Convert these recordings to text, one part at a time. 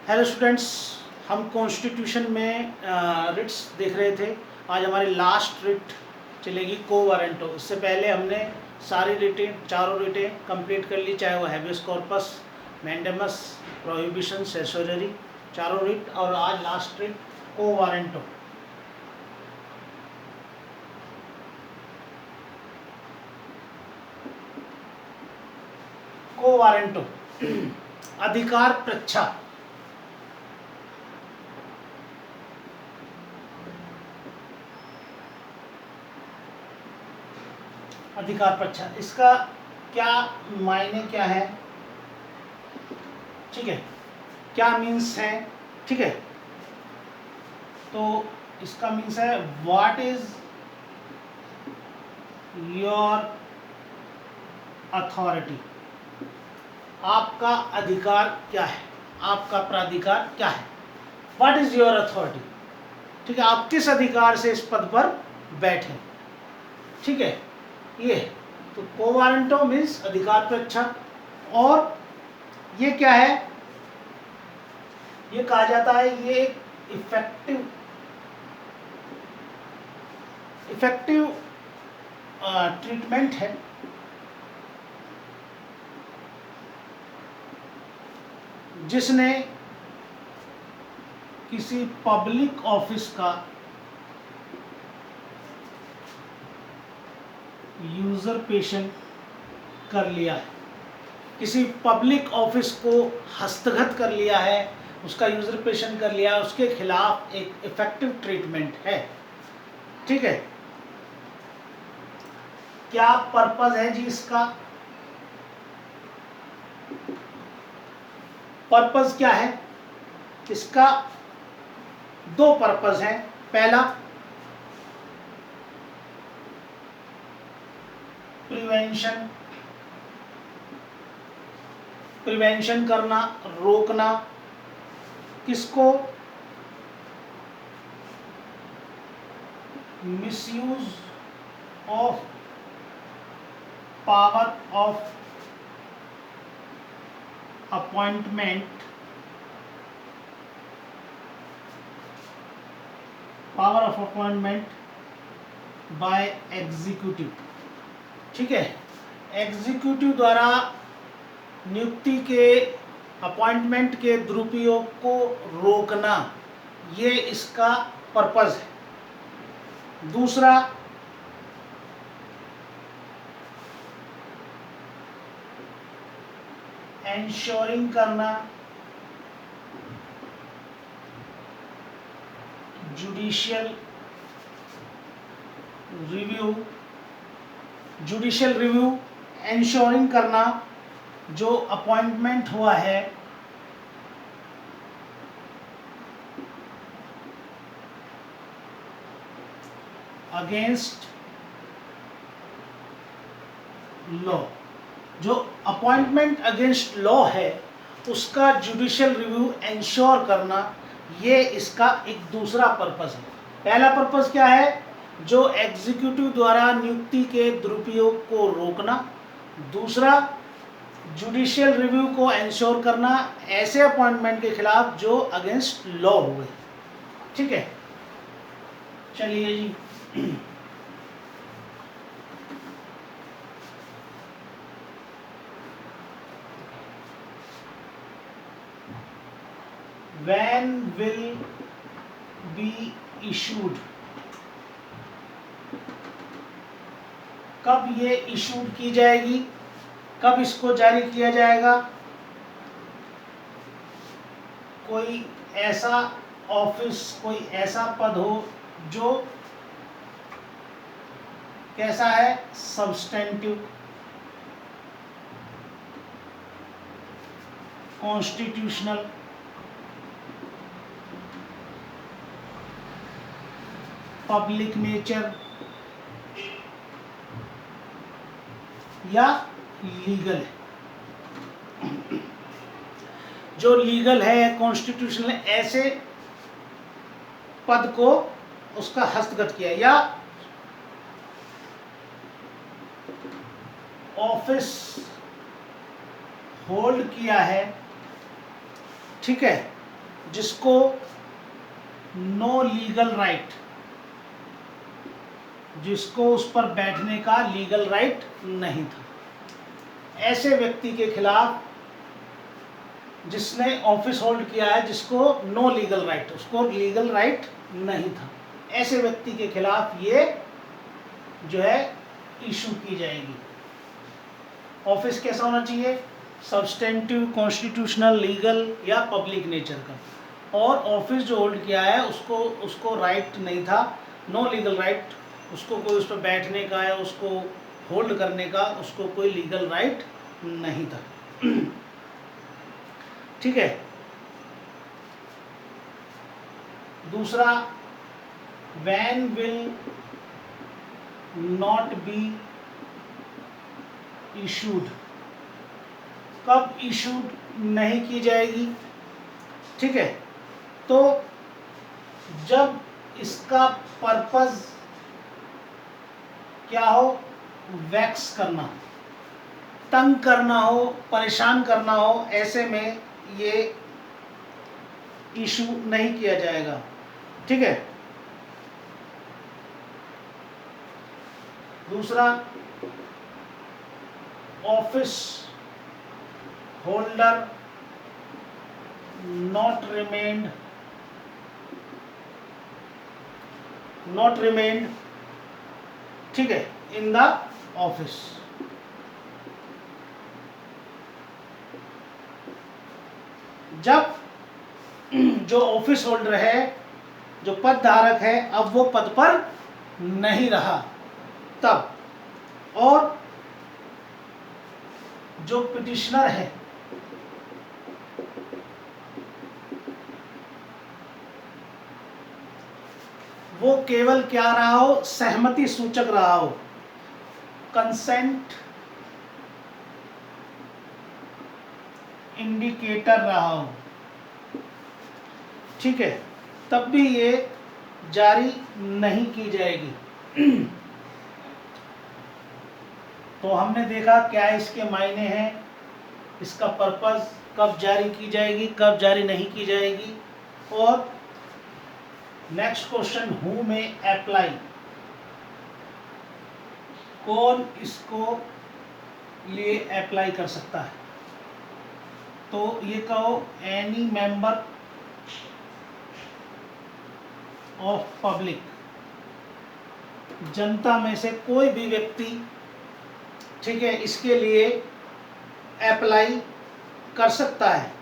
Hello students, हम constitution में Ritz देख रहे थे। आज हमारी लास्ट रिट चलेगी को वारंटो। इससे पहले हमने सारी रिटें, चारों रिटें कंप्लीट कर ली, चाहे वो हैबियस कॉर्पस, मैंडेमस, प्रोहिबिशन, सेसोररी, चारों रिट। और आज लास्ट रिट को वारंटो। को वारंटो अधिकार प्रच्छा। अधिकार प्रच्छा, इसका क्या मायने क्या है, ठीक है, क्या मीन्स है, ठीक है। तो इसका मीन्स है व्हाट इज योर अथॉरिटी, आपका अधिकार क्या है, आपका प्राधिकार क्या है। व्हाट इज योर अथॉरिटी, ठीक है, आप किस अधिकार से इस पद पर बैठे, ठीक है। ये तो को वारंटो मीन्स अधिकार प्रच्छा। और ये क्या है, ये कहा जाता है ये एक इफेक्टिव ट्रीटमेंट है जिसने किसी पब्लिक ऑफिस का यूजरपेशन कर लिया है, किसी पब्लिक ऑफिस को हस्तगत कर लिया है, उसका यूजरपेशन कर लिया है, उसके खिलाफ एक इफेक्टिव ट्रीटमेंट है, ठीक है। क्या पर्पस है जी इसका, पर्पस क्या है इसका, दो पर्पस हैं। पहला प्रिवेंशन करना, रोकना, किसको, misuse of power of appointment bye executive, ठीक है। एग्जीक्यूटिव द्वारा नियुक्ति के, अपॉइंटमेंट के दुरुपयोग को रोकना, ये इसका पर्पस है। दूसरा एंश्योरिंग करना, जुडिशियल रिव्यू, एंश्योरिंग करना जो अपॉइंटमेंट हुआ है अगेंस्ट लॉ, जो अपॉइंटमेंट अगेंस्ट लॉ है उसका जुडिशियल रिव्यू एंश्योर करना, ये इसका एक दूसरा पर्पस है। पहला पर्पस क्या है, जो एग्जीक्यूटिव द्वारा नियुक्ति के दुरुपयोग को रोकना। दूसरा जुडिशियल रिव्यू को एंश्योर करना ऐसे अपॉइंटमेंट के खिलाफ जो अगेंस्ट लॉ हुए, ठीक है। चलिए जी, when will be issued, कब ये इशूड की जाएगी, कब इसको जारी किया जाएगा। कोई ऐसा ऑफिस, कोई ऐसा पद हो जो कैसा है, सब्सटेंटिव, कॉन्स्टिट्यूशनल, पब्लिक नेचर या लीगल है। जो लीगल है, कॉन्स्टिट्यूशनल है, ऐसे पद को उसका हस्तगत किया या ऑफिस होल्ड किया है, ठीक है, जिसको नो लीगल राइट, जिसको उस पर बैठने का लीगल राइट नहीं था, ऐसे व्यक्ति के खिलाफ जिसने ऑफिस होल्ड किया है, जिसको नो लीगल राइट, उसको लीगल राइट नहीं था, ऐसे व्यक्ति के खिलाफ ये जो है इशू की जाएगी। ऑफिस कैसा होना चाहिए? सब्सटेंटिव, कॉन्स्टिट्यूशनल, लीगल या पब्लिक नेचर का। और ऑफिस जो होल्ड किया है उसको राइट नहीं था, नो लीगल राइट, उसको कोई उस पर बैठने का या उसको होल्ड करने का उसको कोई लीगल राइट नहीं था। ठीक है। दूसरा, van will not be issued, कब इशूड नहीं की जाएगी? ठीक है, तो जब इसका पर्पस क्या हो? वैक्स करना, तंग करना हो, परेशान करना हो, ऐसे में ये इशू नहीं किया जाएगा। ठीक है। दूसरा, ऑफिस होल्डर not remained, ठीक है, in the office। जब जो ऑफिस होल्डर है, जो पद धारक है, अब वो पद पर नहीं रहा तब, और जो पिटिशनर है वो केवल क्या रहा हो? सहमति सूचक रहा हो, कंसेंट इंडिकेटर रहा हो। ठीक है, तब भी ये जारी नहीं की जाएगी। तो हमने देखा क्या इसके मायने हैं, इसका पर्पस, कब जारी की जाएगी, कब जारी नहीं की जाएगी। और नेक्स्ट क्वेश्चन, हु में अप्लाई, कौन इसको लिए अप्लाई कर सकता है? तो ये कहो, एनी मेंबर ऑफ पब्लिक, जनता में से कोई भी व्यक्ति, ठीक है, इसके लिए अप्लाई कर सकता है।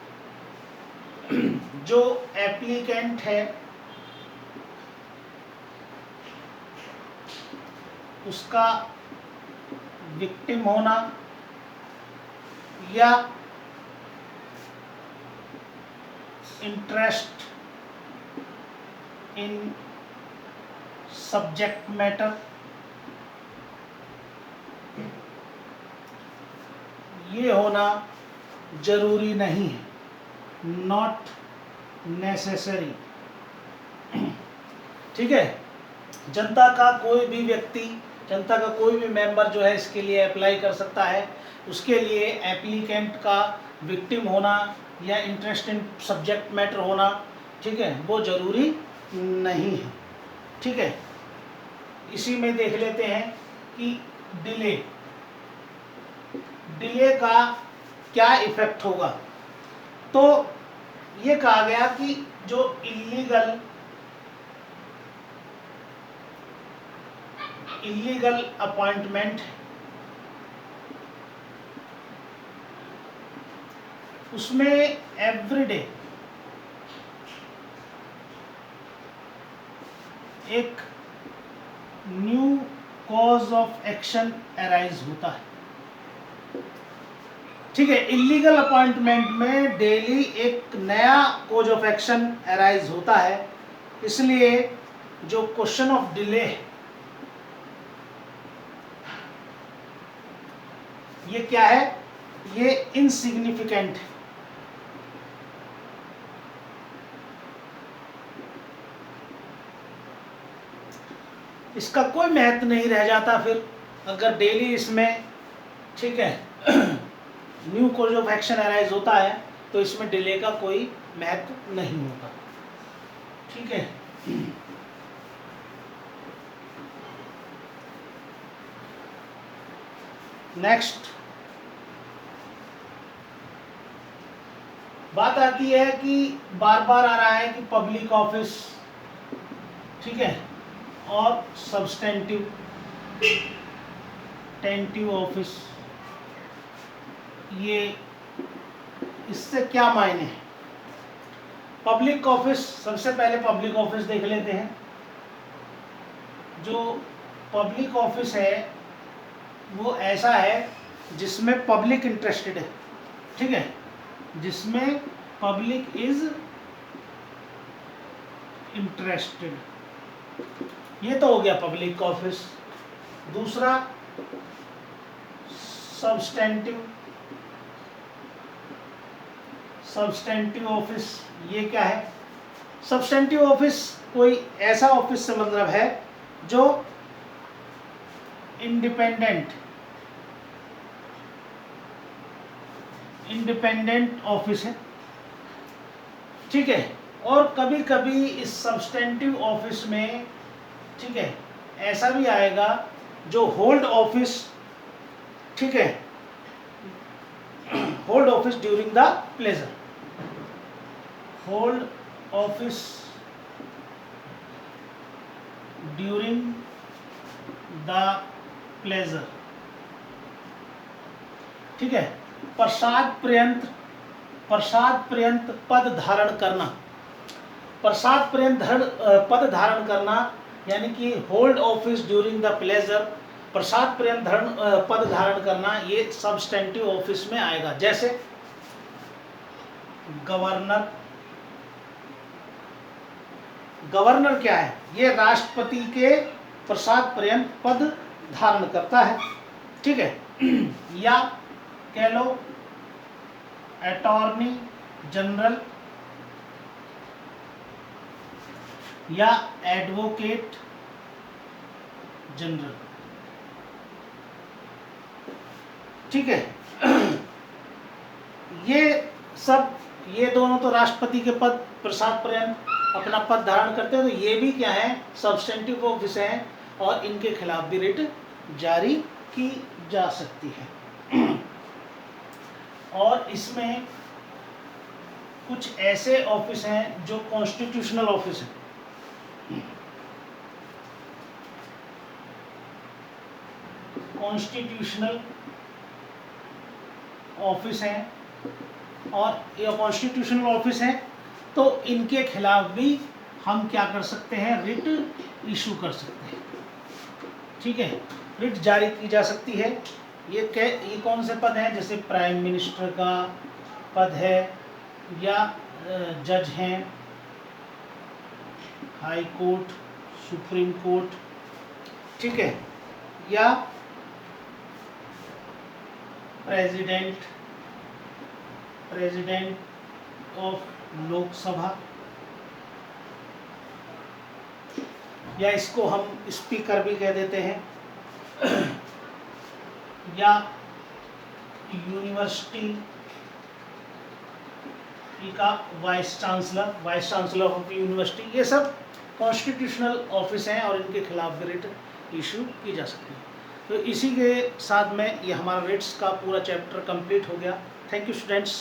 जो एप्लीकेंट है उसका विक्टिम होना या इंटरेस्ट इन सब्जेक्ट मैटर, ये होना जरूरी नहीं है, नॉट नेसेसरी। ठीक है, जनता का कोई भी व्यक्ति, जनता का कोई भी मेंबर जो है इसके लिए अप्लाई कर सकता है। उसके लिए एप्लीकेंट का विक्टिम होना या इंटरेस्ट इन सब्जेक्ट मैटर होना, ठीक है, वो जरूरी नहीं है। ठीक है, इसी में देख लेते हैं कि डिले का क्या इफेक्ट होगा। तो ये कहा गया कि जो इलीगल अपॉइंटमेंट है, उसमें एवरीडे एक new cause of action arise होता है। ठीक है, इलीगल अपॉइंटमेंट में डेली एक नया कॉज ऑफ एक्शन अराइज होता है, इसलिए जो क्वेश्चन ऑफ डिले है ये क्या है? ये इनसिग्निफिकेंट है। इसका कोई महत्व नहीं रह जाता फिर अगर डेली इसमें, ठीक है, new cause of action arise होता है, तो इसमें डिले का कोई महत्व नहीं होता। ठीक है। नेक्स्ट बात आती है कि बार बार आ रहा है कि पब्लिक ऑफिस, ठीक है, और सब्सटेंटिव ऑफिस, ये इससे क्या मायने हैं? पब्लिक ऑफिस, सबसे पहले पब्लिक ऑफिस देख लेते हैं। जो पब्लिक ऑफिस है वो ऐसा है जिसमें पब्लिक इंटरेस्टेड है, ठीक है, जिसमें पब्लिक इज इंटरेस्टेड, ये तो हो गया पब्लिक ऑफिस। दूसरा सब्सटेंटिव ऑफिस, ये क्या है? सब्सटेंटिव ऑफिस कोई ऐसा ऑफिस से मतलब है जो इंडिपेंडेंट ऑफिस है, ठीक है। और कभी कभी इस सब्सटेंटिव ऑफिस में, ठीक है, ऐसा भी आएगा जो होल्ड ऑफिस, ठीक है, hold office during the pleasure, hold office during the pleasure, ठीक है। प्रसाद पर्यंत पद धारण करना, प्रसाद पर्यंत पद धारण करना, यानी कि hold office during the pleasure, प्रसाद पर्यंत पद धारण करना, ये सब्सटेंटिव ऑफिस में आएगा। जैसे गवर्नर, गवर्नर क्या है? ये राष्ट्रपति के प्रसाद पर्यंत पद धारण करता है, ठीक है। या कह लो अटॉर्नी जनरल या एडवोकेट जनरल, ठीक है। ये दोनों तो राष्ट्रपति के पद प्रसाद पर्यंत अपना पद धारण करते हैं, तो ये भी क्या है? सब्सटेंटिव ऑफिस हैं और इनके खिलाफ भी रिट जारी की जा सकती है। और इसमें कुछ ऐसे ऑफिस हैं जो कॉन्स्टिट्यूशनल ऑफिस है, कॉन्स्टिट्यूशनल ऑफिस हैं, और ये कॉन्स्टिट्यूशनल ऑफिस हैं तो इनके खिलाफ भी हम क्या कर सकते हैं? रिट इशू कर सकते हैं, ठीक है, रिट जारी की जा सकती है। ये कौन से पद हैं? जैसे प्राइम मिनिस्टर का पद है, या जज हैं, हाई कोर्ट, सुप्रीम कोर्ट, ठीक है, या प्रेसिडेंट ऑफ लोकसभा, या इसको हम स्पीकर भी कह देते हैं, या यूनिवर्सिटी का वाइस चांसलर ऑफ यूनिवर्सिटी, ये सब कॉन्स्टिट्यूशनल ऑफिस हैं और इनके खिलाफ भी रिट इशू की जा सकती है। तो इसी के साथ में ये हमारा रिट्स का पूरा चैप्टर कंप्लीट हो गया। Thank you students.